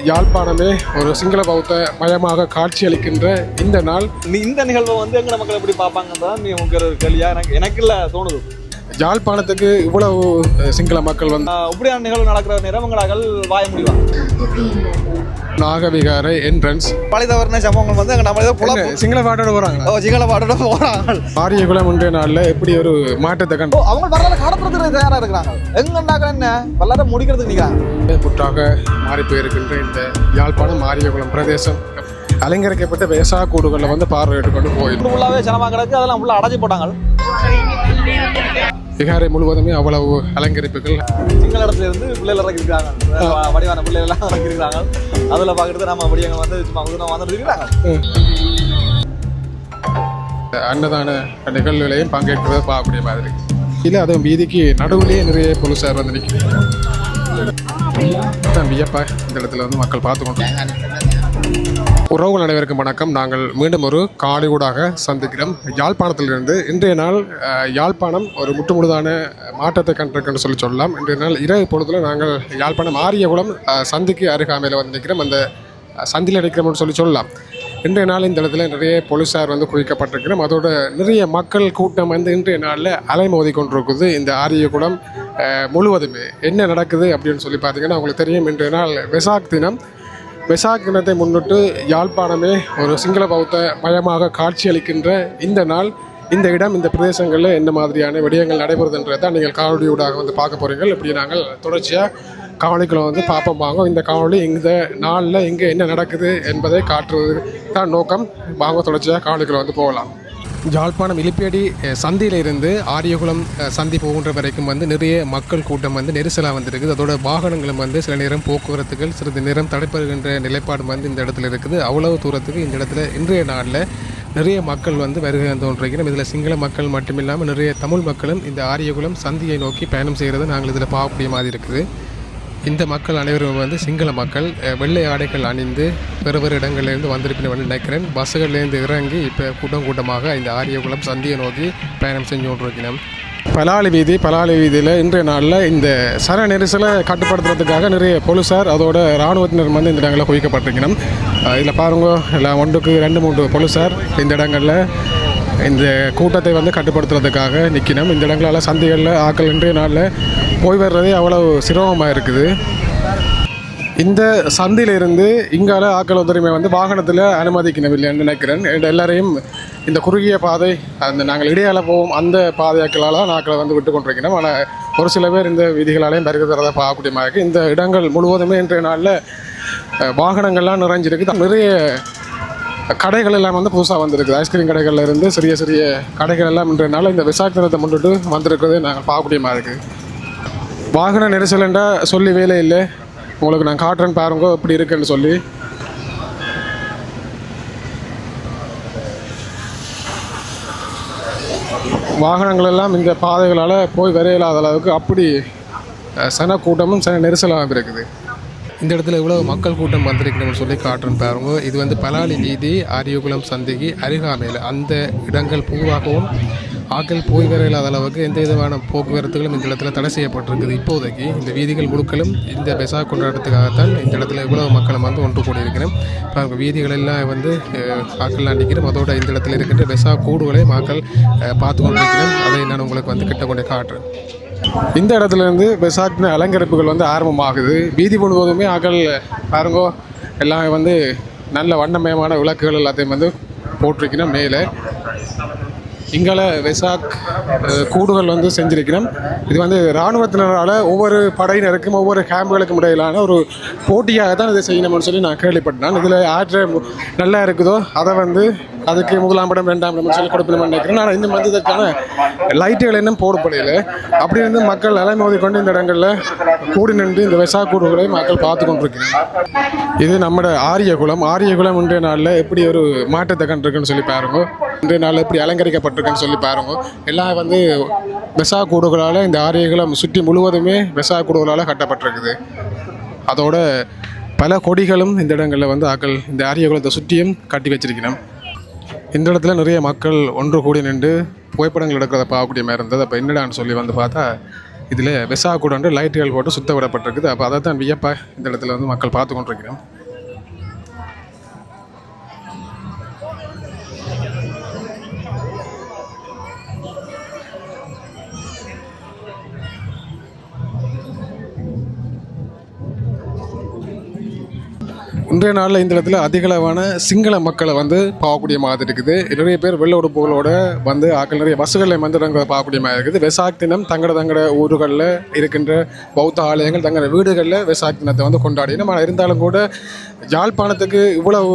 யாழ்ப்பாணமே ஒரு சிங்கள பௌத்த மயமாக காட்சியளிக்கின்ற இந்த நாள். இந்த நிகழ்வை வந்து எங்களை மக்கள் எப்படி பார்ப்பாங்கன்றதான் நீ உங்க கேள்வியா எனக்கு இல்லை தோணுது. யாழ்ப்பாணத்துக்கு இவ்வளவு சிங்கள மக்கள் வந்து இப்படியான நிகழ்வு நடக்கிற நேரம் உங்களால் வாய முடிவாங்க. நாகவிகார என்ட்ரன்ஸ் பழைய சம்பவங்கள் வந்து நம்ம சிங்கள பாட்டோட போறாங்க. சிங்கள பாட்டோட போறாங்க. ஆரியகுலம் ஒன்றிய நாள்ல எப்படி ஒரு மாற்றத்தை கண்டு அவங்க வரலாறு கடத்துறதுக்கு தயாரா இருக்கிறாங்க. எங்கன்னாக்க என்ன வரலாறு முடிக்கிறதுக்கு நிற்கிறாங்க. புற்றாக மாறி போயிருக்கின்ற இந்த யாழ்ப்பாணம் ஆரியகுலம் பிரதேசம் அலங்கரிக்கப்பட்ட வேசா கூடுகளில் வந்து பார்வையிட்டு கொண்டு போயிடும். ஃபுல்லாவே ஜனமாக கிடக்கு. அதெல்லாம் ஃபுல்லாக அடைச்சி போட்டாங்க. விகாரை முழுவதுமே அவ்வளவு அலங்கரிப்புகள். சிங்கள இடத்துல இருந்து பிள்ளைகள் இறக்கிருக்காங்க. வடிவான பிள்ளைகள் இறக்கிருக்காங்க. அதில் பார்க்கறது நம்ம வடிவங்கள் வந்து சும்மா வந்துட்டு இருக்கிறாங்க. அன்னதான நிகழ்வுகளையும் பங்கேற்கிறத பார்க்கக்கூடிய மாதிரி இல்லை. அதுவும் வீதிக்கு நடுவுலேயே நிறைய போலீஸார் வந்து நிற்கிறாங்க. வியப்பா இந்த இடத்துல வந்து மக்கள் பார்த்துக்கொண்டு உறவுகள் அனைவருக்கும் வணக்கம். நாங்கள் மீண்டும் ஒரு காலையூடாக சந்திக்கிறோம் யாழ்ப்பாணத்திலிருந்து. இன்றைய நாள் யாழ்ப்பாணம் ஒரு முற்றுமுழுதான மாற்றத்தை கண்டிருக்குன்னு சொல்லலாம். இன்றைய நாள் இரவு பொழுதுல நாங்கள் யாழ்ப்பாணம் ஆரியகுளம் சந்திக்கு அருகாமையில் வந்து நிற்கிறோம். அந்த சந்தியில் நிற்கிறோம்னு சொல்லலாம். இன்றைய நாள் இந்த இடத்துல நிறைய போலீஸார் வந்து குவிக்கப்பட்டிருக்கிறோம். அதோட நிறைய மக்கள் கூட்டம் வந்து இன்றைய நாளில் அலைமோதி கொண்டிருக்குது. இந்த ஆரியகுளம் முழுவதுமே என்ன நடக்குது அப்படின்னு சொல்லி பார்த்தீங்கன்னா உங்களுக்கு தெரியும். இன்றைய நாள் வெசாக் தினம். வெசாக் தினத்தை முன்னிட்டு யாழ்ப்பாணமே ஒரு சிங்கள பௌத்த மயமாக காட்சியளிக்கின்ற இந்த நாள், இந்த இடம், இந்த பிரதேசங்களில் என்ன மாதிரியான விடயங்கள் நடைபெறுதுன்றதை நீங்கள் காணொலியூடாக வந்து பார்க்க போகிறீர்கள். இப்படி நாங்கள் தொடர்ச்சியாக காணொலிகளை வந்து பார்ப்போம். வாங்க இந்த காணொலி இந்த நாளில் இங்கே என்ன நடக்குது என்பதை காட்டுவது தான் நோக்கம். வாங்க தொடர்ச்சியாக காணொலிகளை வந்து போகலாம். யாழ்ப்பாணம் இலிப்பேடி சந்தியிலிருந்து ஆரியகுளம் சந்தி போகின்ற வரைக்கும் வந்து நிறைய மக்கள் கூட்டம் வந்து நெரிசலாக வந்துருக்குது. அதோட வாகனங்களும் வந்து சில நேரம் போக்குவரத்துகள் சிறிது நேரம் தடைப்படுகின்ற நிலைப்பாடு வந்து இந்த இடத்துல இருக்குது. அவ்வளவு தூரத்துக்கு இந்த இடத்துல இன்றைய நாளில் நிறைய மக்கள் வந்து வருகை தோன்றிருக்கிறோம். இதில் சிங்கள மக்கள் மட்டுமில்லாமல் நிறைய தமிழ் மக்களும் இந்த ஆரியகுளம் சந்தியை நோக்கி பயணம் செய்கிறத நாங்கள் இதில் பார்க்கக்கூடிய மாதிரி இருக்குது. இந்த மக்கள் அனைவரும் வந்து சிங்கள மக்கள் வெள்ளை ஆடைகள் அணிந்து வேறு இடங்கள்லேருந்து வந்திருப்பின வந்து நினைக்கிறேன். பஸ்ஸுகள்லேருந்து இறங்கி இப்போ கூட்டமாக இந்த ஆரியகுளம் சந்தியை நோக்கி பயணம் செஞ்சு கொண்டிருக்கிறோம். பலாலி வீதியில் இன்றைய நாளில் இந்த சர நெரிசலை கட்டுப்படுத்துறதுக்காக நிறைய போலீஸார் அதோட இராணுவத்தினர் வந்து இந்த இடங்களில் குவிக்கப்பட்டிருக்கணும். இதில் பாருங்க, எல்லாம் 1-2-3 போலீஸார் இந்த இடங்களில் இந்த கூட்டத்தை வந்து கட்டுப்படுத்துறதுக்காக நிற்கணும். இந்த இடங்களால் சந்தைகளில் ஆக்கள் இன்றைய நாளில் போய் வர்றதே அவ்வளவு சிரமமாக இருக்குது. இந்த சந்தையிலிருந்து இங்கால ஆக்கள் ஒத்துழைமை வந்து வாகனத்தில் அனுமதிக்கணும்னு நினைக்கிறேன். எல்லாரையும் இந்த குறுகிய பாதை, அந்த நாங்கள் இடையால போவோம் அந்த பாதையாக்களால் நாக்களை வந்து விட்டு கொண்டிருக்கிறோம். ஆனால் ஒரு சில பேர் இந்த வீதிகளாலையும் வருகிறத பார்க்கக்கூடிய மாதிரி இந்த இடங்கள் முழுவதுமே இன்றைய நாளில் வாகனங்கள்லாம் நிறைஞ்சிருக்கு. நிறைய கடைகள் எல்லாம் வந்து புதுசாக வந்திருக்குது. ஐஸ்கிரீம் கடைகளில் இருந்து சிறிய கடைகள் எல்லாம் இன்றைய இந்த விசாக் தினத்தை முன்னிட்டு வந்திருக்கிறத நாங்கள் பார்க்கக்கூடிய மாதிரி இருக்குது. வாகன நெரிசல்ன்றா சொல்லி வேலை இல்லை. உங்களுக்கு நான் காட்டுறேன்னு பாருங்க எப்படி இருக்குன்னு சொல்லி. வாகனங்கள் எல்லாம் இந்த பாதைகளால் போய் வரையில்லாத அளவுக்கு அப்படி சன கூட்டமும் சன நெரிசலாக இருக்குது. இந்த இடத்துல இவ்வளோ மக்கள் கூட்டம் வந்திருக்கணும்னு சொல்லி காட்டுறேன்னு பாருங்க. இது வந்து பலாலி வீதி ஆரியகுளம் சந்தைக்கு அருகாமையில் அந்த இடங்கள் பூவாகவும் ஆக்கள் போய் வர இல்லாத அளவுக்கு எந்த விதமான போக்குவரத்துகளும் இந்த இடத்துல தடை செய்யப்பட்டிருக்குது. இப்போதைக்கு இந்த வீதிகள் முழுக்களும் இந்த வெசாக் கொண்டாட்டத்துக்காகத்தான் இந்த இடத்துல இவ்வளவு மக்களும் வந்து ஒன்று கூடியிருக்கிறோம். இப்போ வீதிகள் எல்லாம் வந்து ஆக்கள்லாம் நிற்கிறோம். அதோட இந்த இடத்துல இருக்கின்ற வெசாக் கூடுகளை மக்கள் பார்த்து கொண்டிருக்கிறோம். அதை நான் உங்களுக்கு வந்து கிட்ட கொண்டு காட்டுறேன். இந்த இடத்துல இருந்து வெசாக் அலங்கரிப்புகள் வந்து ஆரம்பமாகுது. வீதி முழுவதுமே ஆக்கள் பாருங்கோ எல்லாம் வந்து நல்ல வண்ணமயமான விளக்குகள் எல்லாத்தையும் வந்து போட்டிருக்கணும். மேலே இங்கால வெசாக் கூடுகள் வந்து செஞ்சிருக்கிறோம். இது வந்து இராணுவத்தினரால் ஒவ்வொரு படையினருக்கும் ஒவ்வொரு கேம்புகளுக்கும் இடையிலான ஒரு போட்டியாக தான் இதை செய்யணும்னு சொல்லி நான் கேள்விப்பட்டேன். இதில் ஆற்ற நல்லா இருக்குதோ அதை வந்து அதுக்கு 1ஆம் இடம் 2ஆம் இடம் சொல்லி கொடுக்கணும்னு நினைக்கிறேன். ஆனால் இந்த மாதிரி இதற்கான லைட்டுகள் இன்னும் போடப்படையில் அப்படி இருந்து மக்கள் அலைமோதி கொண்டு இந்த இடங்களில் கூடி நின்று இந்த வெசாக் கூடுகளை மக்கள் பார்த்து கொண்டிருக்கிறேன். இது நம்மளோட ஆரியகுளம் இன்றைய நாளில் எப்படி ஒரு மாற்றத்தை கண்டிருக்குன்னு சொல்லி பாருங்க. இன்றைய நாளில் எப்படி அலங்கரிக்கப்பட்டிருக்குன்னு சொல்லி பாருங்க. எல்லாம் வந்து வெசாக் கூடுகளால் இந்த ஆரியகுளம் சுற்றி முழுவதுமே வெசாக் கூடுகளால் கட்டப்பட்டிருக்குது. அதோட பல கொடிகளும் இந்த இடங்களில் வந்து ஆக்கள் இந்த ஆரியகுளத்தை சுற்றியும் கட்டி வச்சிருக்கணும். இந்த இடத்துல நிறைய மக்கள் ஒன்று கூடி நின்று புகைப்படங்கள் எடுக்கிறத பார்க்கக்கூடிய மாதிரி இருந்தது. அப்போ என்னடான்னு சொல்லி வந்து பார்த்தா இதில் வெசா கூட லைட்டுகள் போட்டு சுத்த விடப்பட்டிருக்குது. அப்போ அதை தான் வியப்பா இந்த இடத்துல வந்து மக்கள் பார்த்து கொண்டிருக்கிறோம். இன்றைய நாளில் இந்த இடத்துல அதிகளவான சிங்கள மக்களை வந்து பார்க்கக்கூடிய மாதிரி இருக்குது. நிறைய பேர் வெள்ள உடுப்புகளோட வந்து ஆக்கள் நிறைய பஸ்ஸுகளில் வந்து பார்க்கக்கூடிய மாதிரி இருக்குது. வெசாக் தினம் தங்களோட ஊர்களில் இருக்கின்ற பௌத்த ஆலயங்கள் தங்களோட வீடுகளில் வெசாக் தினத்தை வந்து கொண்டாடினோம். ஆனால் இருந்தாலும் கூட யாழ்ப்பாணத்துக்கு இவ்வளவு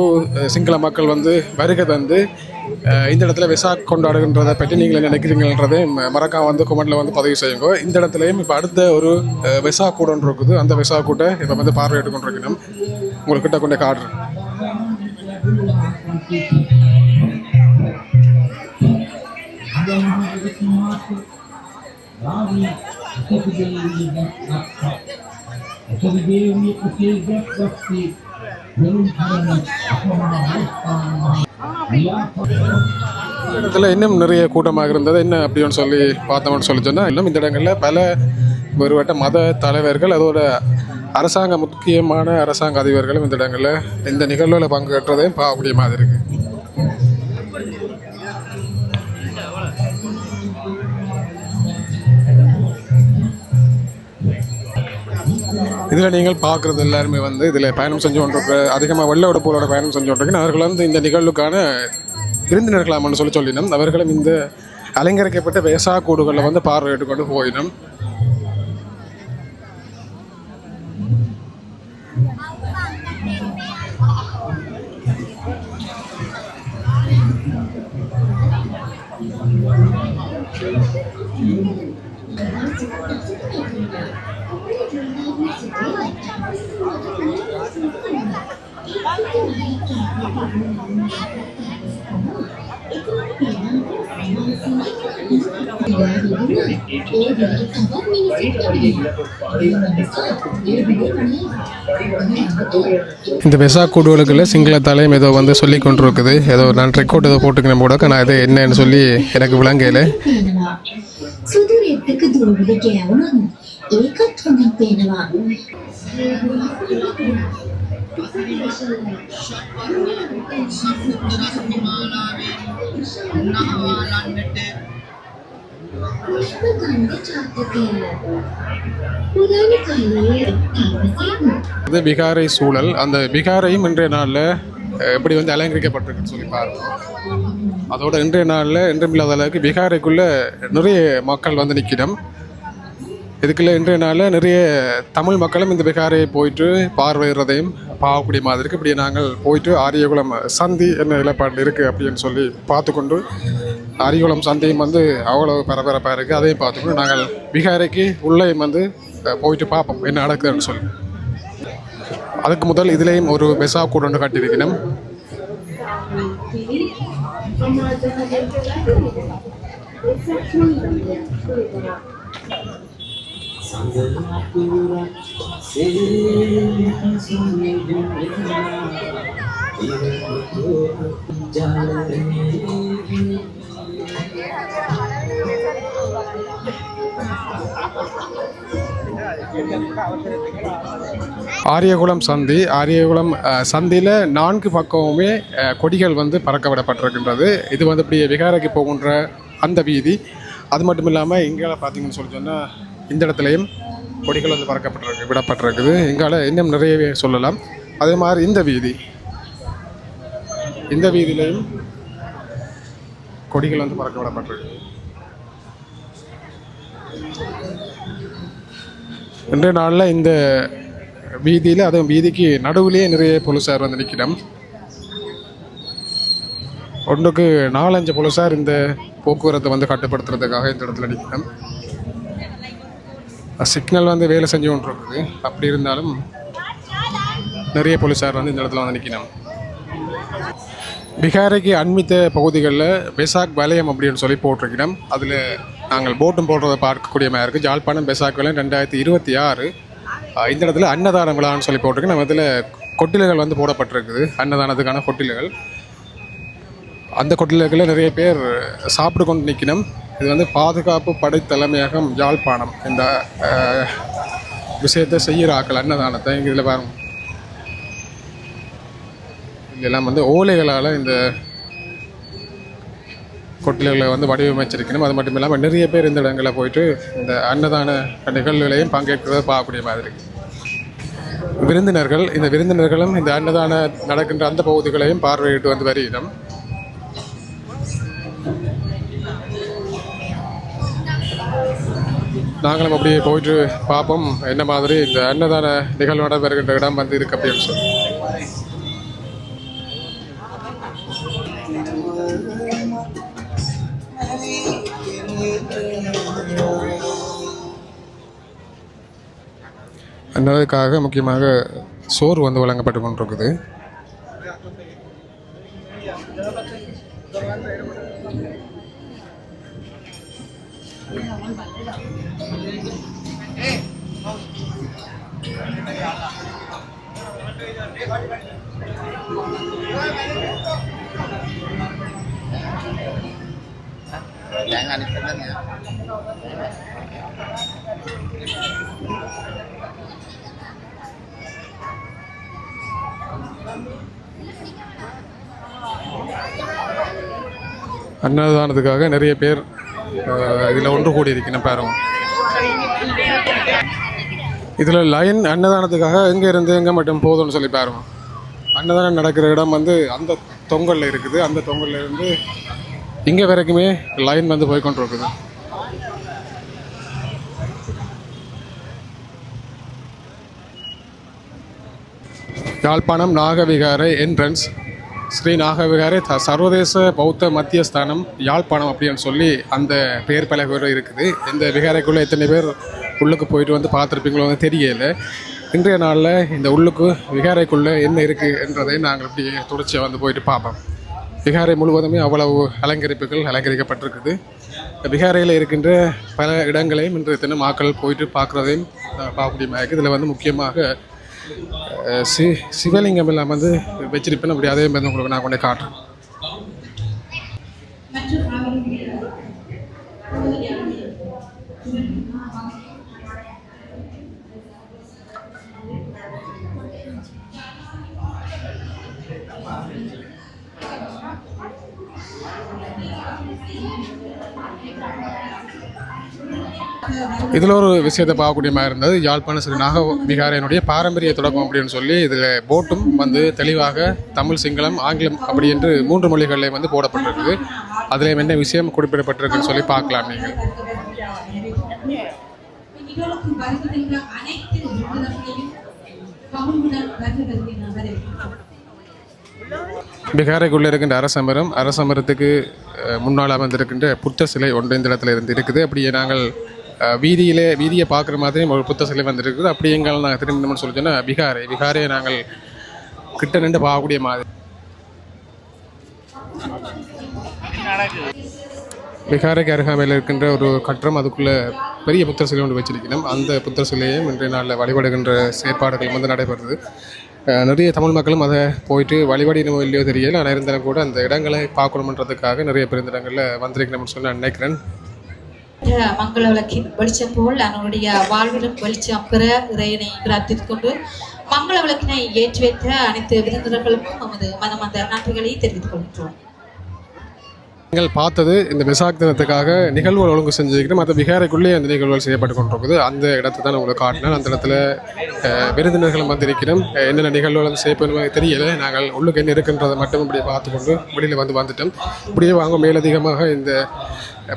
சிங்கள மக்கள் வந்து வருகை தந்து இந்த இடத்துல வெசாக் கொண்டாடுகின்றதை பற்றி நீங்கள் என்ன நினைக்கிறீங்கன்றதை மறக்காம வந்து கமெண்ட்டில் வந்து பதிவு செய்யுங்க. இந்த இடத்துலையும் இப்போ அடுத்த ஒரு வெசாக் கூட்டம் இருக்குது. அந்த வெசாக் கூட்டை இப்போ வந்து பார்வையிட்டு கொண்டிருக்கணும். உங்கள்கிட்ட கொண்டே காடுறேன். இடத்துல இன்னும் நிறைய கூட்டமாக இருந்தது. என்ன அப்படின்னு சொல்லி பார்த்தோம்னு சொல்லி சொன்னால், இன்னும் இந்த இடங்களில் பல ஒருவட்ட மத தலைவர்கள் அதோட அரசாங்க முக்கியமான அரசாங்க அதிபர்களும் இந்த இடங்களில் இந்த நிகழ்வில் பங்கேற்றதையும் பார்க்கக்கூடிய மாதிரி இருக்கு. இதில் நீங்கள் பார்க்குறது எல்லாருமே வந்து இதில் பயணம் செஞ்சு கொண்டிருக்க அதிகமாக வெள்ள உடுப்புகளோட பயணம் செஞ்சு கொண்டிருக்கேன். அவர்கள் வந்து இந்த நிகழ்வுக்கான விருந்தினர்களாம்னு சொல்லினோம். அவர்களும் இந்த அலங்கரிக்கப்பட்ட வேசா கூடுகளில் வந்து பார்வையிட்டு கொண்டு போயினோம். இந்த வெசாக் கூடுகளுக்குள்ள சிங்கள தலையும் ஏதோ வந்து சொல்லி கொண்டிருக்குது. ஏதோ நான் ரெக்கார்ட் ஏதோ போட்டுக்கணும் கூட நான் இது என்னன்னு சொல்லி எனக்கு விளங்கல. இது பிகாரை சூழல். அந்த பிகாரையும் இன்றைய நாளில் எப்படி வந்து அலங்கரிக்கப்பட்டிருக்குன்னு சொல்லி பாருங்க. அதோட இன்றைய நாளில் இன்றுமில்லாத அளவுக்கு பிகாரைக்குள்ளே நிறைய மக்கள் வந்து நிற்கிடும். இதுக்குள்ள இன்றைய நாளில் நிறைய தமிழ் மக்களும் இந்த பிகாரையை போயிட்டு பார்வையிடுறதையும் பார்க்கக்கூடிய மாதிரி இருக்குது. இப்படி நாங்கள் போயிட்டு ஆரியகுளம் சந்தி என்ன நிலப்பாடு இருக்குது அப்படின்னு சொல்லி பார்த்துக்கொண்டு ஆரியகுளம் சந்தையும் வந்து அவ்வளோ பரபரப்பாக இருக்குது. அதையும் பார்த்துக்கொண்டு நாங்கள் பிகாரைக்கு உள்ளேயும் வந்து போயிட்டு பார்ப்போம் என்ன நடக்குதுன்னு சொல்லி. அதுக்கு முதல் இதுலேயும் ஒரு பெசா கூட ஒன்று கட்டியிருக்கணும். ஆரியகுளம் சந்தி. ஆரியகுளம் சந்தியில் 4 பக்கமுமே கொடிகள் வந்து பறக்க விடப்பட்டிருக்கின்றது. இது வந்து இப்படி விகாரைக்கு போகின்ற அந்த வீதி. அது மட்டும் இல்லாமல் இங்கே பார்த்தீங்கன்னு சொல்லி சொன்னால் இந்த இடத்துலையும் கொடிகள் வந்து விடப்பட்டிருக்குது. இங்கால இன்னும் நிறையவே சொல்லலாம். அதே மாதிரி இந்த வீதியிலையும் கொடிகள் வந்து பறக்க விடப்பட்டிருக்கு. இன்றைய நாளில் இந்த வீதியில் அதுவும் வீதிக்கு நடுவிலேயே நிறைய போலீஸார் வந்து நிற்கிறோம். ஒன்றுக்கு 4-5 போலீஸார் இந்த போக்குவரத்தை வந்து கட்டுப்படுத்துறதுக்காக இந்த இடத்துல நிற்கிறோம். சிக்னல் வந்து வேலை செஞ்சு கொண்டு இருக்குது. அப்படி இருந்தாலும் நிறைய போலீஸார் வந்து இந்த இடத்துல வந்து நிற்கணும். பிகாரைக்கு அண்மித்த பகுதிகளில் பெசாக் வலயம் அப்படின்னு சொல்லி போட்டிருக்கிறோம். அதில் நாங்கள் போட்டும் போடுறதை பார்க்கக்கூடிய மாதிரி இருக்குது. யாழ்ப்பாணம் பெசாக் வலயம் 2026. இந்த இடத்துல அன்னதான விழான்னு சொல்லி போட்டிருக்கு. நம்ம இதில் கொட்டில்கள் வந்து போடப்பட்டிருக்குது. அன்னதானத்துக்கான கொட்டில்கள். அந்த கொட்டில்களில் நிறைய பேர் சாப்பிட்டு கொண்டு நிற்கணும். இது வந்து பாதுகாப்பு படை தலைமையகம் யாழ்ப்பாணம் இந்த விஷயத்தை செய்கிற ஆக்கள் அன்னதானத்தை இங்கே இதில் பாருங்க. இதெல்லாம் வந்து ஓலைகளால் இந்த கொட்டில்களை வந்து வடிவமைச்சிருக்கணும். அது மட்டும் இல்லாமல் நிறைய பேர் இந்த இடங்களில் போயிட்டு இந்த அன்னதான நிகழ்வுகளையும் பங்கேற்கிறத பார்க்கக்கூடிய மாதிரி. இந்த விருந்தினர்களும் இந்த அன்னதான நடக்கின்ற அந்த பகுதிகளையும் பார்வையிட்டு வந்து வருகிறோம். நாங்களும் அப்படியே போயிட்டு பார்ப்போம் என்ன மாதிரி இந்த அன்னதான நிகழ்வு நடைபெறுகின்ற இடம் வந்து இருக்கு அப்படின்னு சொல்லி. அன்னதுக்காக முக்கியமாக சோறு வந்து வழங்கப்பட்டு கொண்டிருக்குது. அன்னதானத்துக்காக நிறைய பேர் இதில் ஒன்று கூடி இருக்கணும் பாருங்க. இதில் லைன் அன்னதானத்துக்காக எங்கே இருந்து எங்கே மட்டும் போதும்னு சொல்லி பாருங்க. அன்னதானம் நடக்கிற இடம் வந்து அந்த தொங்கலில் இருக்குது. அந்த தொங்கலில் இருந்து இங்கே வரைக்குமே லைன் வந்து போய்கொண்டு இருக்குது. யாழ்ப்பாணம் நாகவிகாரை என்ட்ரன்ஸ் ஸ்ரீ நாகவிகாரை சர்வதேச பௌத்த மத்தியஸ்தானம் யாழ்ப்பாணம் அப்படின்னு சொல்லி அந்த பெயர் பலகை இருக்குது. இந்த விகாரைக்குள்ளே எத்தனை பேர் உள்ளுக்கு போயிட்டு வந்து பார்த்துருப்பீங்களோ வந்து தெரியலை. இன்றைய நாளில் இந்த உள்ளுக்கு விகாரைக்குள்ளே என்ன இருக்குது என்றதை நாங்கள் இப்படி தொடர்ச்சியாக வந்து போயிட்டு பார்ப்போம். விகாரை முழுவதுமே அவ்வளவு அலங்கரிக்கப்பட்டிருக்குது. விகாரையில் இருக்கின்ற பல இடங்களையும் இன்றைய தினம் மக்கள் போயிட்டு பார்க்குறதையும் பார்க்கக்கூடிய மாதிரி. இதில் வந்து முக்கியமாக சிவலிங்கம் எல்லாம் வந்து வச்சிருப்பேன். அப்படி அதே மாதிரி உங்களுக்கு நான் கொண்டே காட்டுறேன். இதில் ஒரு விஷயத்தை பார்க்கக்கூடிய மாதிரி இருந்தது. யாழ்ப்பாண ஸ்ரீ நாகவிகாரையினுடைய பாரம்பரிய தொடக்கம் அப்படின்னு சொல்லி இதில் போட்டும் வந்து தெளிவாக தமிழ், சிங்களம், ஆங்கிலம் அப்படி என்று 3 மொழிகளில் வந்து போடப்பட்டிருக்குது. அதில் என்ன விஷயம் குறிப்பிடப்பட்டிருக்குன்னு சொல்லி பார்க்கலாம் நீங்கள். விகாரைக்குள்ளே இருக்கின்ற அரசமரத்துக்கு முன்னால் அமர்ந்திருக்கின்ற புத்த சிலை ஒன்று இந்த இடத்துல இருந்து இருக்குது. அப்படியே நாங்கள் வீதியை பார்க்குற மாதிரி ஒரு புத்த சிலை வந்து இருக்குது. அப்படி எங்கள் நாங்கள் திரும்பணும்னு சொல்லி சொன்னால் விகாரையை நாங்கள் கிட்ட நின்று பார்க்கக்கூடிய மாதிரி. விகாரைக்கு அருகாமையில் இருக்கின்ற ஒரு கட்டடம், அதுக்குள்ளே பெரிய புத்தர் சிலை ஒன்று வச்சிருக்கணும். அந்த புத்தர் சிலையும் இன்றைய நாளில் வழிபடுகின்ற செயற்பாடுகள் வந்து நடைபெறுது. நிறைய தமிழ் மக்களும் அதை போயிட்டு வழிபடினோ இல்லையோ தெரியல. ஆனால் இருந்தாலும் கூட அந்த இடங்களை பார்க்கணுன்றதுக்காக நிறைய பேர் இந்த இடங்களில் வந்திருக்கணும்னு சொல்லி நான் நினைக்கிறேன். மங்கள விளக்கின் வெளிச்சம் போல் அவனுடைய வாழ்விலும் வெளிச்சம் பெற இறைவனை பிரார்த்தித்துக் கொண்டு மங்கள விளக்கினை ஏற்றி வைத்த அனைத்து விருந்தினர்களுக்கும் நமது மனமார்ந்த நன்றிகளை தெரிவித்துக் கொள்கிறோம். நீங்கள் பார்த்தது இந்த வெசாக் தினத்துக்காக நிகழ்வுகள் ஒழுங்கு செஞ்சுக்கிட்டு மற்ற விகாரைக்குள்ளேயே அந்த நிகழ்வுகள் செய்யப்பட்டு கொண்டிருக்குது. அந்த இடத்தை தான் உங்களுக்கு காட்டினேன். அந்த இடத்துல விருந்தினர்களும் வந்திருக்கிறோம். என்னென்ன நிகழ்வுகள் வந்து செய்யப்படுவது தெரியலை. நாங்கள் உள்ளுக்கு என்ன இருக்குன்றதை மட்டும் இப்படியே பார்த்துக்கொண்டு வெளியில் வந்துட்டோம். இப்படியே வாங்க மேலதிகமாக இந்த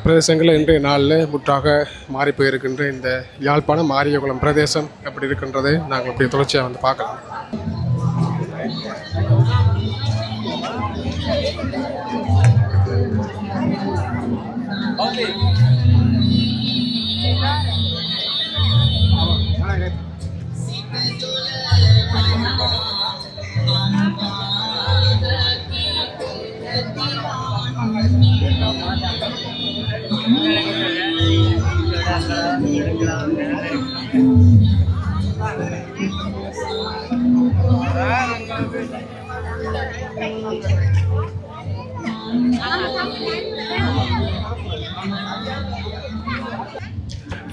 பிரதேசங்களில் இன்றைய நாளில் முற்றாக மாறி போயிருக்கின்ற இந்த யாழ்ப்பாணம் மாரியகுளம் பிரதேசம் எப்படி இருக்கின்றதை நாங்கள் இப்படி தொடர்ச்சியாக வந்து பார்க்கலாம்.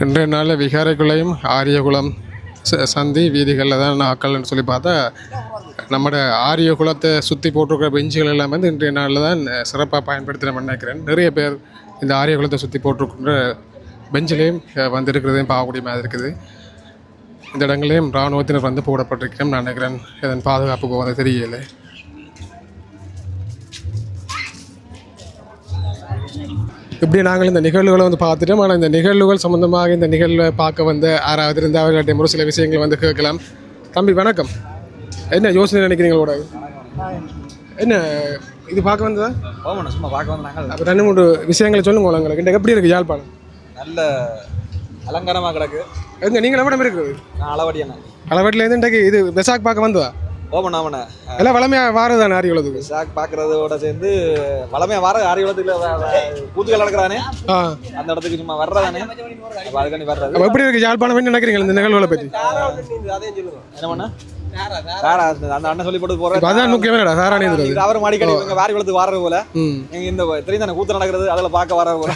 இன்றைய நாளில் விகாரைக்குள்ளையும் ஆரியகுளம் சந்தி வீதிகளில் தான் நாக்கள்னு சொல்லி பார்த்தா நம்மட ஆரியகுளத்தை சுற்றி போட்டிருக்கிற பெஞ்சுகள் எல்லாம் வந்து இன்றைய நாளில் தான் சிறப்பாக பயன்படுத்தினோம்னு நினைக்கிறேன். நிறைய பேர் இந்த ஆரியகுளத்தை சுற்றி போட்டிருக்கிற பெஞ்சிலையும் வந்திருக்கிறதையும் பார்க்கக்கூடிய மாதிரி இருக்குது. இந்த இடங்களையும் இராணுவத்தினர் வந்து போடப்பட்டிருக்கிறோம் நான் நினைக்கிறேன். இதன் பாதுகாப்புக்கு வந்து தெரியலை. இப்படி நாங்கள் இந்த நிகழ்வுகளை வந்து பார்த்துட்டோம். ஆனால் இந்த நிகழ்வுகள் சம்மந்தமாக இந்த நிகழ்வை பார்க்க வந்து யாராவது இருந்தால் அவர்களிடம் ஒரு சில விஷயங்கள் வந்து கேட்கலாம். தம்பி வணக்கம், என்ன யோசனை நினைக்கிறீங்களோட? என்ன இது பார்க்க வந்ததா? ஓமண்ணா சும்மா பார்க்க வந்து நாங்கள் அப்போ 2-3 விஷயங்களை சொல்லுங்க உங்களுக்கு. இன்றைக்கு எப்படி இருக்குது யாழ்ப்பாணம்? நல்ல அலங்காரமாக கிடக்கு. எங்க நீங்கள் எவ்வளோ இருக்குது? நான் அளவடி அண்ணா. அளவட்டிலேருந்து இன்றைக்கு இது பெசாக் பார்க்க வந்ததா? ஓமண்ணா ஆமண்ணா. எல்லாம் வளமையாக வாரதானே ஆரியகுளத்துக்கு? சாக் பார்க்கறதோட சேர்ந்து வளமையாக வார ஆரியகுளத்துக்கு கூத்துகள் நடக்கிறானே அந்த இடத்துக்கு சும்மா வர்றதானே அதுக்காண்டி வர்றது. எப்படி இருக்குது யாழ்ப்பாணம்? என்ன நினைக்கிறீங்க இந்த நிகழ்வுகளை பற்றி? என்ன பண்ணா அந்த அண்ணன் சொல்லி போட்டு போற அதான் முக்கியமான சாராணி அவர் மாடிக்கடி வாரி குளத்துக்கு வர்றது போல நீங்க இந்த தெரியும் கூத்து நடக்கிறது அதில் பார்க்க வர்றது போல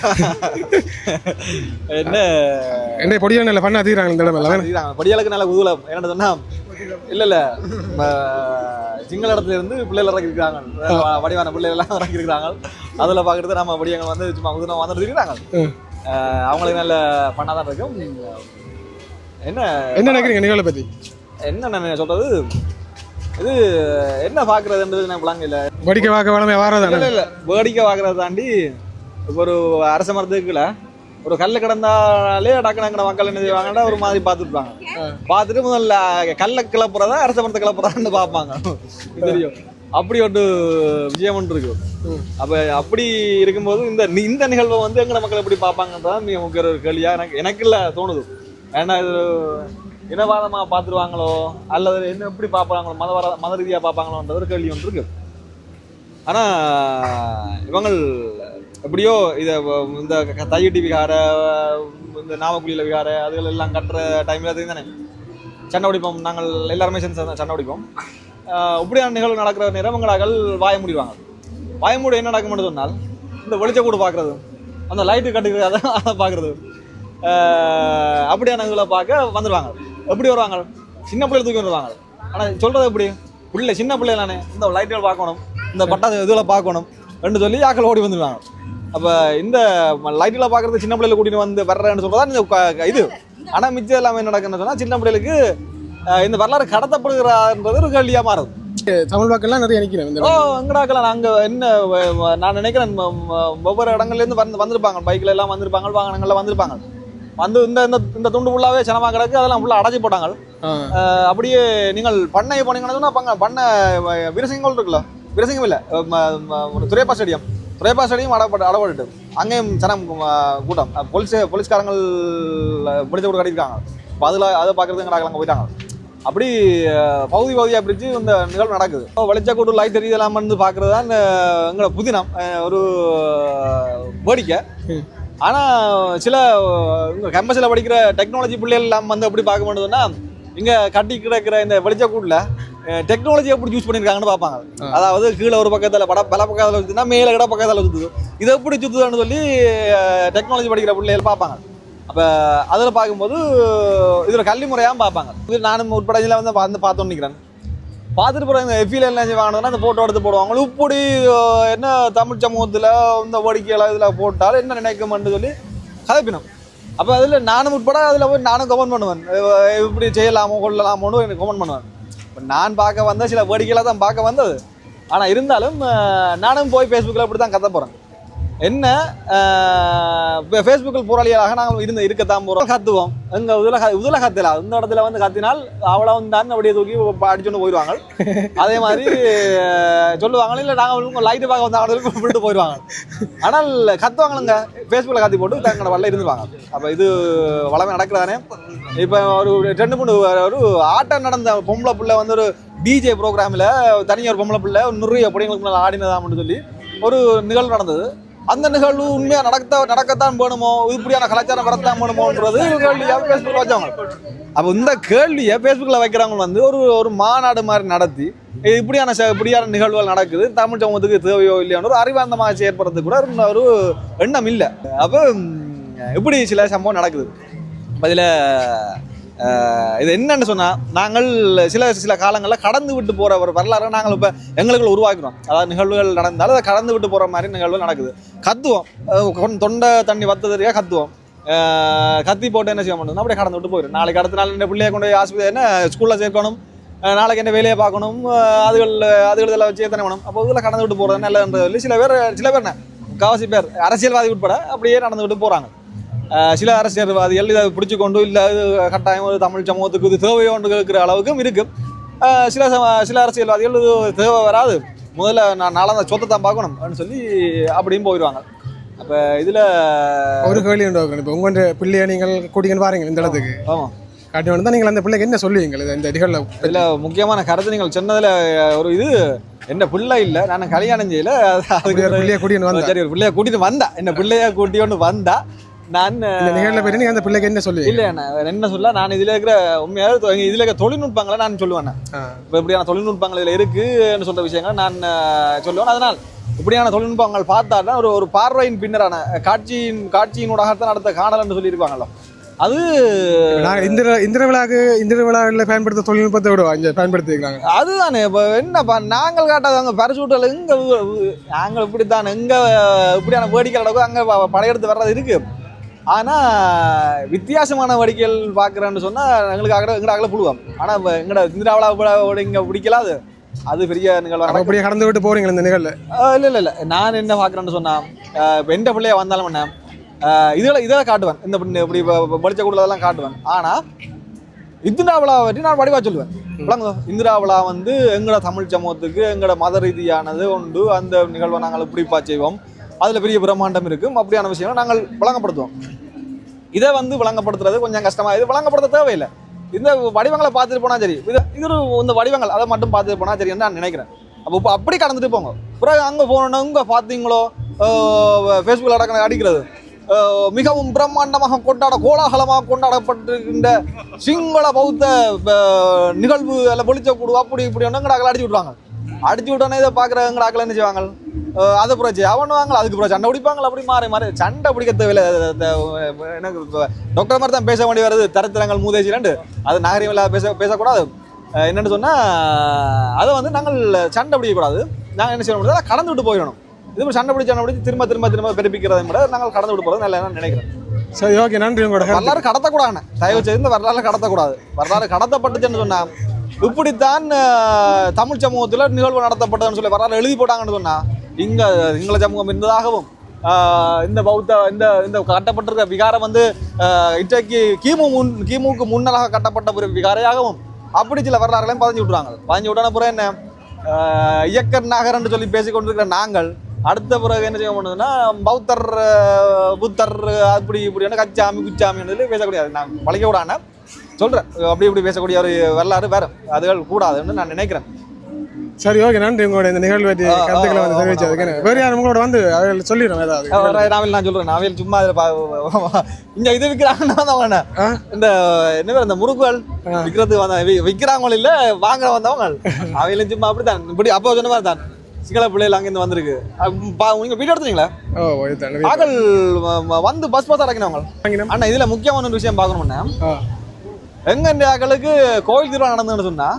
என்ன பொடியா நல்ல பண்ண அதிகறாங்க இந்த இடமெல்லாம். பொடியாளுக்கு நல்ல உதுல என்ன சொன்னா இல்ல சிங்கள இடத்துல இருந்து பிள்ளைகள் இறக்கிருக்காங்க, வடிவான பிள்ளைகள் எல்லாம் இறக்கிருக்காங்க. அதுல பாக்குறது நம்ம படியங்க வந்து சும்மா உதுனா வந்துட்டு இருக்கிறாங்க. அவங்களுக்கு நல்ல பண்ணாதான் இருக்கும். என்ன நினைக்கிறீங்க நிகழ்வை பத்தி? என்ன நான் சொல்றது, இது என்ன பாக்குறதுன்றது நான் பிளாங்க இல்ல. வேடிக்கை பார்க்க வளமையா வாரதானே? இல்ல வேடிக்கை பார்க்கறத தாண்டி இப்போ ஒரு அரச மரத்துக்குள்ள ஒரு கல்ல கிடந்தாலே டக்குனு மக்கள் என்ன செய்வாங்கன்னா ஒரு மாதிரி பார்த்துருப்பாங்க. பார்த்துட்டு முதல்ல கல்ல கிளப்புறதா அரச மரத்தை கிளப்புறதான்னு பார்ப்பாங்க. தெரியும் அப்படி ஒரு விஷயம் ஒன்று இருக்கு. அப்ப அப்படி இருக்கும்போது இந்த நிகழ்வை வந்து எங்கட மக்கள் எப்படி பார்ப்பாங்கன்றதான் மிக முக்கிய ஒரு கேள்வியா எனக்கு இல்ல தோணுது. ஏன்னா இது இனவாதமா பார்த்துருவாங்களோ அல்லது என்ன எப்படி பார்ப்பாங்களோ மத ரீதியா பார்ப்பாங்களோன்ற ஒரு கேள்வி ஒன்று இருக்கு. ஆனா இவங்க எப்படியோ இதை இந்த தையட்டி விகார இந்த நாமக்குழியில் விகார அதுகள் எல்லாம் கட்டுற டைமில் அது தானே சண்டை உடிப்போம். நாங்கள் எல்லாருமே சேர்ந்து சண்டை உடிப்போம். இப்படியான நிகழ்வு நடக்கிற நேரம் அவங்களாக வாய முடிவாங்க. வாய மூடி என்ன நடக்கும்னு சொன்னால் இந்த வெளிச்ச கூட பார்க்குறது, அந்த லைட்டு கட்டுக்கிறது, அதை பார்க்குறது, அப்படியான இதுகளை பார்க்க வந்துடுவாங்க. எப்படி வருவாங்க? சின்ன பிள்ளைகள் தூக்கி வந்துடுவாங்க. ஆனால் சொல்கிறது எப்படி பிள்ளை சின்ன பிள்ளைகளானே இந்த லைட்டுகள் பார்க்கணும், இந்த பட்டாசு இதில் பார்க்கணும் ரெண்டு சொல்லி ஆக்கள் ஓடி வந்துடுவாங்க. அப்போ இந்த லைட்டில் பார்க்குறது சின்ன பிள்ளைகளை கூட்டிகிட்டு வந்து வர்றேன்னு சொல்கிறதா இந்த இது. ஆனால் மிச்சம் எல்லாமே என்ன நடக்குன்னு சொன்னால் சின்ன பிள்ளைகளுக்கு இந்த வரலாறு கடத்தப்படுகிறான்றது ஒரு கேள்வியாக மாறுது. தமிழ் மக்கள்லாம் நிறைய நினைக்கிறேன். எங்கடாக்கலாம் நாங்கள் என்ன நான் நினைக்கிறேன் ஒவ்வொரு இடங்கள்லேருந்து வந்திருப்பாங்க, பைக்கில் எல்லாம் வந்திருப்பாங்க, வாகனங்கள்லாம் வந்திருப்பாங்க. வந்து இந்த துண்டு ஃபுல்லாகவே சனமாக கிடக்கு, அதெல்லாம் ஃபுல்லாக அடைச்சி போட்டாங்க. அப்படியே நீங்கள் பண்ணை போனீங்கன்னு சொன்னால் பண்ணை வீரசிங்கோல் இருக்குல்ல, வீரசிங்கம் இல்லை துரைப்பா ஸ்டேடியம் அடப்பட்டு அங்கேயும் சனம் கூட்டம் போலீஸ்காரங்கள் பிடிச்ச கூட கட்டியிருக்காங்க. இப்போ அதை பார்க்குறது எங்கடாக்கலாம் அங்கே போயிட்டாங்க. அப்படி பகுதியாக பிரித்து இந்த நிகழ்வு நடக்குது. வெளிச்சக்கூட்டு லைட் எரியலாம் வந்து பார்க்குறது தான் எங்களோட புதினம் ஒரு வேடிக்கை. ஆனால் சில கேம்பஸில் படிக்கிற டெக்னாலஜி பிள்ளைகள் எல்லாம் வந்து எப்படி பார்க்க மாட்டேதுன்னா இங்கே கட்டி கிடக்கிற இந்த வெளிச்சக்கூட்டில் டெக்னாலஜி எப்படி யூஸ் பண்ணியிருக்காங்கன்னு பார்ப்பாங்க. அதாவது கீழே ஒரு பக்கத்தில் பல பக்கத்தில் வச்சுன்னா மேலே கிட பக்கத்தில் சுற்றுது, இதை எப்படி சுற்றுதுன்னு சொல்லி டெக்னாலஜி படிக்கிற பிள்ளைகள் பார்ப்பாங்க. அப்போ அதில் பார்க்கும்போது இதில் கல்வி முறையாக பார்ப்பாங்க. இது நானும் உட்படையில் வந்து பார்த்தோன்னு நிற்கிறேன். பார்த்துட்டு போகிற இந்த எஃபியில் என்ன வாங்கினதுன்னா இந்த ஃபோட்டோ எடுத்து போடுவாங்க. இப்படி என்ன தமிழ் சமூகத்தில் இந்த வேடிக்கையில் இதில் போட்டாலும் என்ன நினைக்கும்னு சொல்லி கதைப்பினோம். அப்போ அதில் நானும் உட்பட அதில் போய் நானும் கமெண்ட் பண்ணுவேன், இப்படி செய்யலாமோ கொள்ளலாமோன்னு எனக்கு கமெண்ட் பண்ணுவேன். இப்போ நான் பார்க்க வந்த சில வேடிக்கையில் தான் பார்க்க வந்தது. ஆனால் இருந்தாலும் நானும் போய் ஃபேஸ்புக்கில் அப்படி தான் கத்த போகிறேன். என்ன இப்போ ஃபேஸ்புக்கில் போராளிகளாக நாங்கள் இருக்கத்தான் போகிறோம், கத்துவோம். எங்கள் இதில் கத்தலாம், இந்த இடத்துல வந்து கத்தினால் அவ்வளோ தான் அப்படியே தூக்கி அடிச்சுட்டு போயிடுவாங்க. அதே மாதிரி சொல்லுவாங்க, இல்லை நாங்கள் லைட்டு பார்க்க வந்தாங்க விட்டு போயிடுவாங்க. ஆனால் கத்துவாங்களுங்க ஃபேஸ்புக்கில் கத்தி போட்டு தங்களோட வரல இருந்துருவாங்க. அப்போ இது வளமே நடக்கிறதானே. இப்போ ஒரு 2-3 ஒரு ஆட்டம் நடந்த பொம்பளை பிள்ளை வந்து ஒரு டிஜே ப்ரோக்ராமில் தனியாக ஒரு பொம்பளை பிள்ளை நிறைய பொடிங்களுக்கு மேலே ஆடினதான்னு சொல்லி ஒரு நிகழ்வு நடந்தது. அந்த நிகழ்வு உண்மையாக நடக்கத்தான் வேணுமோ, இப்படியான கலாச்சாரம் வரத்தான் வேணுமோன்றது கேள்வியாக ஃபேஸ்புக்கில் வச்சவங்க. அப்போ இந்த கேள்வியை ஃபேஸ்புக்கில் வைக்கிறவங்க வந்து ஒரு மாநாடு மாதிரி நடத்தி இப்படியான நிகழ்வுகள் நடக்குது, தமிழ் சமூகத்துக்கு தேவையோ இல்லையோன்னு ஒரு அறிவார்ந்தமாக ஏற்படுறது கூட ஒரு எண்ணம் இல்லை. அப்போ இப்படி சில சம்பவம் நடக்குது. இதில் இது என்னன்னு சொன்னால் நாங்கள் சில காலங்களில் கடந்து விட்டு போகிற ஒரு வரலாறு நாங்கள் இப்போ எங்களுக்குள்ள உருவாக்குறோம். அதாவது நிகழ்வுகள் நடந்தாலும் அதை கடந்து விட்டு போகிற மாதிரி நிகழ்வு நடக்குது. கத்துவோம், தொண்டை தண்ணி வத்ததுக்காக கத்துவோம், கத்தி போட்டு என்ன செய்ய மாட்டோம், அப்படியே கடந்து விட்டு போயிடும். நாளைக்கு அடுத்த நாள் என்ன பிள்ளையை கொண்டு போய் ஆஸ்பத்திரி என்ன ஸ்கூலில் சேர்க்கணும், நாளைக்கு என்ன வேலையை பார்க்கணும், அதுகள் இதெல்லாம் வச்சு எத்தனை வேணும். அப்போ இதில் கடந்து விட்டு போகிறது நல்லது. சில பேர் என்ன காவாசி பேர் அரசியல்வாதி உட்பட அப்படியே நடந்து விட்டு போகிறாங்க. சில அரசியல்வாதிகள் இதை பிடிச்சி கொண்டு இல்லை கட்டாயம் ஒரு தமிழ் சமூகத்துக்கு இது தேவையோன்று இருக்கிற அளவுக்கும் இருக்குது. சில அரசியல்வாதிகள் இது தேவை வராது, முதல்ல நான் நாளாக சொத்தை தான் பார்க்கணும் அப்படின்னு சொல்லி அப்படியும் போயிடுவாங்க. அப்போ இதில் ஒரு கேள்வி உண்டு. இப்போ உங்கள் பிள்ளையை நீங்கள் கூட்டிங்கன்னு பாருங்க இந்த இடத்துக்கு. ஆமாம், காட்டி வந்தால் நீங்கள் அந்த பிள்ளைக்கு என்ன சொல்லுவீங்க இந்த நிகழ்வில்? இதில் முக்கியமான கருத்து நீங்கள் சொன்னதில் ஒரு இது, என்ன பிள்ளை இல்லை, நான் கல்யாணம் செய்யல, அதுக்கு பிள்ளையை கூட்டின்னு வந்தேன். சரி, ஒரு பிள்ளையை கூட்டிட்டு வந்தா, என்ன பிள்ளைய கூட்டிட்டு வந்தா நான் நிகழ்வில் போய் நீங்கள் அந்த பிள்ளைக்கு என்ன சொல்லுவீங்க? இல்லை என்ன சொல்ல, நான் இதில் இருக்கிற உண்மையாக இதில் இருக்கிற தொழில்நுட்பங்களை நான் சொல்லுவேன். இப்போ இப்படியான தொழில்நுட்பங்கள் இதில் இருக்குன்னு சொல்கிற விஷயங்கள் நான் சொல்லுவேன். அதனால் இப்படியான தொழில்நுட்பங்கள் பார்த்தாருன்னா ஒரு பார்வையின் பின்னரான காட்சியினூடாகத்தான் அடுத்த காணல்னு சொல்லியிருப்பாங்களோ, அது இந்திர விழாவில் பயன்படுத்த தொழில்நுட்பத்தை விட இங்கே பயன்படுத்திக்கிறாங்க. அதுதானே இப்போ என்னப்பா நாங்கள் காட்டாது அங்கே பரிசூட்டல் இங்கே நாங்கள் இப்படித்தான் எங்கே இப்படியான வேடிக்கை நடக்கும், அங்கே படையெடுத்து வர்றது இருக்கு. ஆனால் வித்தியாசமான வேடிக்கைகள் பார்க்குறேன்னு சொன்னால் எங்களுக்காக புழுவோம். ஆனால் எங்களோட இந்திரா விழாவோட இங்கே பிடிக்கலாது, அது பெரிய நிகழ்வு. அப்படியே கடந்து விட்டு போறீங்களா இந்த நிகழ்வு? இல்லை நான் என்ன பார்க்குறேன்னு சொன்னால், இப்போ எந்த பிள்ளைய வந்தாலும் என்ன இதெல்லாம் காட்டுவேன், இந்த இப்படி படித்த கூடதெல்லாம் காட்டுவேன். ஆனால் இந்திரா விழாவை பற்றி நான் வடிவாக சொல்லுவேன். இந்திரா விழா வந்து எங்களோட தமிழ் சமூகத்துக்கு எங்களோட மத ரீதியானது உண்டு, அந்த நிகழ்வை நாங்கள் இப்படிப்பா செய்வோம், அதில் பெரிய பிரம்மாண்டம் இருக்கும், அப்படியான விஷயங்களை நாங்கள் விளங்கப்படுத்துவோம். இதை வந்து விளங்கப்படுத்துறது கொஞ்சம் கஷ்டமாக, இது விளங்கப்படுத்த தேவையில்லை. இந்த வடிவங்களை பார்த்துட்டு போனால் சரி, இந்த வடிவங்கள் அதை மட்டும் பார்த்துட்டு போனால் சரின்னு நான் நினைக்கிறேன். அப்போ இப்போ அப்படி கடந்துட்டு போங்க. பிறகு அங்கே போனோன்னா இங்கே பார்த்தீங்களோ ஃபேஸ்புக்கில் அடிக்கிறது மிகவும் பிரம்மாண்டமாக கோலாகலமாக கொண்டாடப்பட்டிருக்கின்ற சிங்கள பௌத்த நிகழ்வு எல்லாம் பொழிச்சக்கூடு அப்படி இப்படி எங்கடாக்கள் அடிச்சு விட்ருவாங்க. அடிச்சு விட்டோன்னே இதை பார்க்குற எங்கடாக்கள் என்ன செய்வாங்க, அதை புரட்சி அவனுவாங்க, அதுக்கு பிறகு சண்டை பிடிப்பாங்க. அப்படி மாறி சண்டை பிடிக்க தேவையில்லை. எனக்கு டாக்டர் மாதிரி தான் பேச வேண்டி வருது, தரத்திரங்கள் மூதேச்சிலண்டு அது நாகரிகம் இல்லாத பேசக்கூடாது. என்னென்னு சொன்னால் அதை வந்து நாங்கள் சண்டை பிடிக்கக்கூடாது. நாங்கள் என்ன செய்ய முடியாது, கடந்து விட்டு போயிடணும். இது சண்டை பிடிச்சி திரும்ப பெருப்பிக்கிறதை விட நாங்கள் கடந்து விட்டு போகிறது நல்ல நினைக்கிறேன். சரி, ஓகே, நன்றி. உங்களோட வரலாறு கடத்தக்கூடாதுன்னு தயவு செய்து வரலாறு கடத்தக்கூடாது. வரலாறு கடத்தப்பட்டுச்சுன்னு சொன்னால் இப்படித்தான் தமிழ் சமூகத்தில் நிகழ்வு நடத்தப்பட்டதுன்னு சொல்லி வரலாறு எழுதி போட்டாங்கன்னு சொன்னால் இங்கே சிங்கள சமூகம் இருந்ததாகவும் இந்த பௌத்த இந்த கட்டப்பட்டிருக்க விகாரம் வந்து இன்றைக்கு கிமுக்கு முன்னராக கட்டப்பட்ட ஒரு விகாரையாகவும் அப்படி சில வரலாறுகளையும் பதிஞ்சு விட்டுறாங்க. பதிஞ்சு விட்டான பிறகு என்ன இயக்கர் நாகர்ன்னு சொல்லி பேசிக்கொண்டிருக்கிற நாங்கள் அடுத்த பிறகு என்ன செய்ய முடியுதுன்னா பௌத்தர் புத்தர் அப்படி இப்படியான கச்சாமி குச்சாமின்னு பேசக்கூடியது. நான் பழைக்க விடான சொல்கிறேன், அப்படி இப்படி பேசக்கூடிய ஒரு வரலாறு வேறு அதுகள் கூடாதுன்னு நான் நினைக்கிறேன். சரி, ஓகே, நன்றி. உங்களோட இந்த நிகழ்வு கருத்துக்களை வந்து தெரிவிச்சதுக்கு. வேறு யாரும் உங்களோட வந்து அவையில் சொல்லிடுறோம் ஏதாவது நாவல் நான் சொல்கிறேன். நாவல் சும்மா இங்கே இது விற்கிறாங்கன்னா இந்த என்ன பேர் இந்த முறுக்குகள் விற்கிறது விற்கிறாங்க இல்லை வாங்குற வந்தவங்க அவையிலும் சும்மா அப்படித்தான் இப்படி அப்போ சொன்ன மாதிரி தான் சிங்கள பிள்ளைகள் அங்கேருந்து வந்திருக்கு. நீங்கள் வீடியோ எடுத்தீங்களா? ஆக்கள் வந்து பஸ் அடைக்கினவங்க. ஆனால் இதில் முக்கியமான ஒரு விஷயம் பார்க்கணும்னா எங்க இந்த ஆக்களுக்கு கோயில் திருவிழா நடந்ததுன்னு சொன்னால்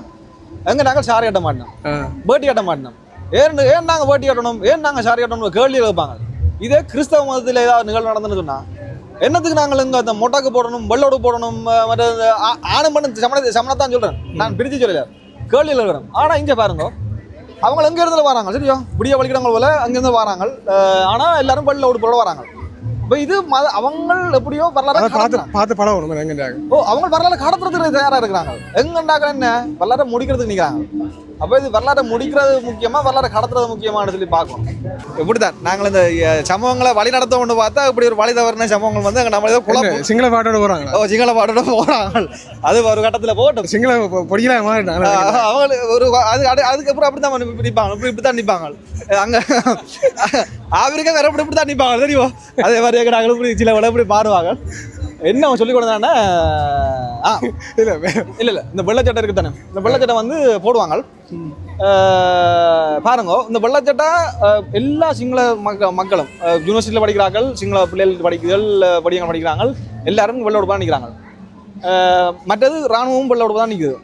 எங்க நாங்கள் சாரி கட்ட மாட்டோம், பேட்டி கட்ட மாட்டோம். ஏன் நாங்கள் பேட்டி கட்டணும், ஏன் நாங்கள் சாரி கட்டணும் கேள்வி வைப்பாங்க. இதே கிறிஸ்தவ மதத்தில் ஏதாவது நிகழ்வு நடந்துன்னு சொன்னால் என்னத்துக்கு நாங்கள் இங்கே அந்த மொட்டாக்கு போடணும், வெள்ளோடு போடணும், மற்ற ஆணும் பண்ண சமணத்தான் சொல்கிறேன், நான் பிரித்து சொல்லல, கேள்வியில் இருக்கிறேன். ஆனால் இங்கே பாருங்க, அவங்க எங்கே இருந்துல வராங்க, சரியா விடிய வலிக்கிறவங்க போல அங்கேருந்து வராங்க. ஆனால் எல்லாரும் வெள்ள உடுப்போட வராங்க. இப்போ இது அவங்க எப்படியோ வரலாறு பார்த்து பழகணும். அவங்க வரலாறு கடத்துறதுக்கு தயாராக இருக்கிறாங்க. எங்கண்டாக்க என்ன வரலாறு முடிக்கிறதுக்கு நிற்கிறாங்க. அப்போ இது வரலாறு முடிக்கிறது முக்கியமாக வரலாறு கடத்துறது முக்கியமானு சொல்லி பார்க்கணும். இப்படிதான் நாங்கள் இந்த சம்பவங்களை வழி நடத்த ஒன்று பார்த்தா இப்படி ஒரு வழி தவறின சம்பவங்கள் வந்து அங்கே நம்ம ஏதோ குழப்பம் சிங்கள பாட்டோட போகிறாங்க. சிங்கள பாட்டோட போகிறாங்க. அது ஒரு கட்டத்தில் போகட்டும், சிங்கள பொடியெல்லாம் மாறிட்டாங்க. அவங்க ஒரு அதுக்கப்புறம் அப்படி தான் நிற்பாங்க, இப்படி தான் நிற்பாங்க. அங்கே ஆப்பிரிக்கா வேற இப்படி தான் நிற்பாங்க தெரியும். அதே மாதிரி நாங்கள் இப்படி சில விட இப்படி மாறுவாங்க. என்ன அவன் சொல்லிக் கொடுத்தானே இல்லை இந்த வெள்ளச்சட்டை இருக்கு தானே, இந்த வெள்ளச்சட்டை வந்து போடுவாங்க பாருங்க. இந்த வெள்ளச்சட்டை எல்லா சிங்கள மக்களும் யூனிவர்சிட்டியில் படிக்கிறார்கள், சிங்கள பிள்ளைகள் படிக்கிறீர்கள் படிக்கிறாங்க, எல்லாரும் வெள்ள உடுப்பா நிற்கிறாங்க. மற்றது இராணுவமும் பல்லோட தான் நிற்குது.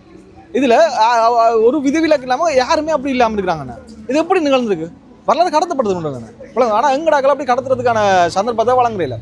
இதில் ஒரு விதிவிலக்கு இல்லாமல் யாருமே அப்படி இல்லாமல் இருக்கிறாங்கண்ணே. இது எப்படி நிகழ்ந்திருக்கு? வரலாறு கடத்தப்படுது. ஆனால் எங்கடாக்கள் அப்படி கடத்துறதுக்கான சந்தர்ப்பத்தை வழங்குறதில்ல.